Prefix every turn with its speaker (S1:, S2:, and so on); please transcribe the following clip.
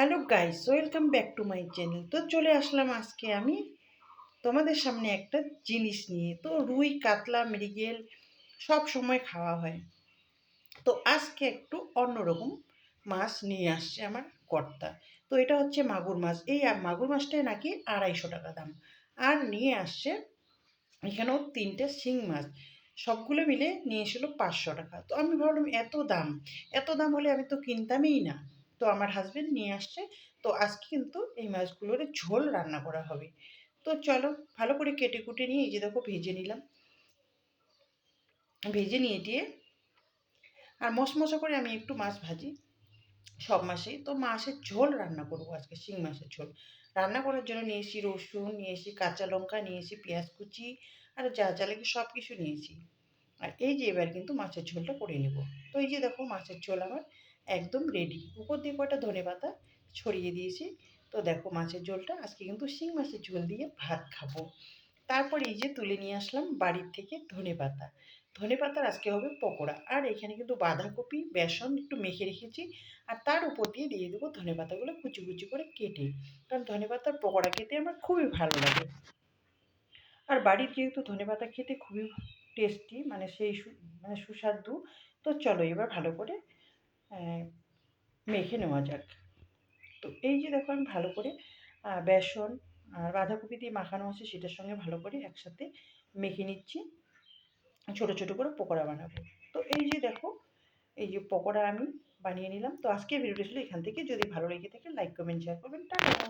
S1: Hello guys, welcome back to my channel. তো চলে আসলাম আজকে আমি তোমাদের সামনে একটা জিনিস নিয়ে। তো রুই, কাতলা, মৃগেল সব সময় খাওয়া হয়। তো আজকে একটু অন্যরকম মাছ নিয়ে আসছে আমার কর্তা। তো এটা হচ্ছে মাগুর মাছ। এই মাগুর মাছটাই নাকি 250 টাকা দাম। আর নিয়ে আসছে এখানেও 3টে শিং মাছ। সবগুলো মিলে নিয়ে এসেছিল 500 টাকা। তো আমি ভাবলাম এত দাম হলে আমি তো কিনতামই না। তো আমার হাজবেন্ড নিয়ে আসছে। তো আজকে কিন্তু এই মাছগুলোর ঝোল রান্না করা হবে। তো চলো, ভালো করে কেটে কুটে নিয়ে এই যে দেখো ভেজে নিলাম। ভেজে নিয়ে দিয়ে আর মশমশা করে আমি একটু মাছ ভাজি সব মাসেই। তো মাছের ঝোল রান্না করবো আজকে, শিং মাছের ঝোল রান্না করার জন্য নিয়েছি রসুন, নিয়েছি কাঁচা লঙ্কা, নিয়েছি পেঁয়াজ কুচি, আর যা যা লাগে সব কিছু নিয়েছি। আর এই যে এবার কিন্তু মাছের ঝোলটা করে নেব। তো এই যে দেখো মাছের ঝোল আমার একদম রেডি। উপর দিয়ে কটা ধনেপাতা ছড়িয়ে দিয়েছি। তো দেখো মাছের ঝোলটা আজকে কিন্তু শিং মাছের ঝোল দিয়ে ভাত খাবো। তারপর এই যে তুলে নিয়ে আসলাম বাড়ির থেকে ধনেপাতা। ধনেপাতার আজকে হবে পকোড়া। আর এখানে কিন্তু বাঁধাকপি বেসন একটু মেখে রেখেছি। আর তার উপর দিয়ে দেবো ধনেপাতাগুলো কুচি কুচি করে কেটে। কারণ ধনেপাতার পকোড়া খেতে আমার খুবই ভালো লাগে। আর বাড়ির যেহেতু ধনেপাতা খেতে খুবই টেস্টি, মানে সেই মানে সুস্বাদু। তো চলো এবার ভালো করে মেখে নেওয়া যাক। তো এই যে দেখো আমি ভালো করে বেসন আর বাঁধাকপি দিয়ে মাখানো আছে সেটার সঙ্গে ভালো করে একসাথে মেখে নিচ্ছি। ছোট ছোট করে পকোড়া বানাবো। তো এই যে দেখো, এই যে পকোড়া আমি বানিয়ে নিলাম। তো আজকের ভিডিওটা ছিল এখান থেকে। যদি ভালো লেগে থাকে লাইক কমেন্ট শেয়ার করবেন। টাটা।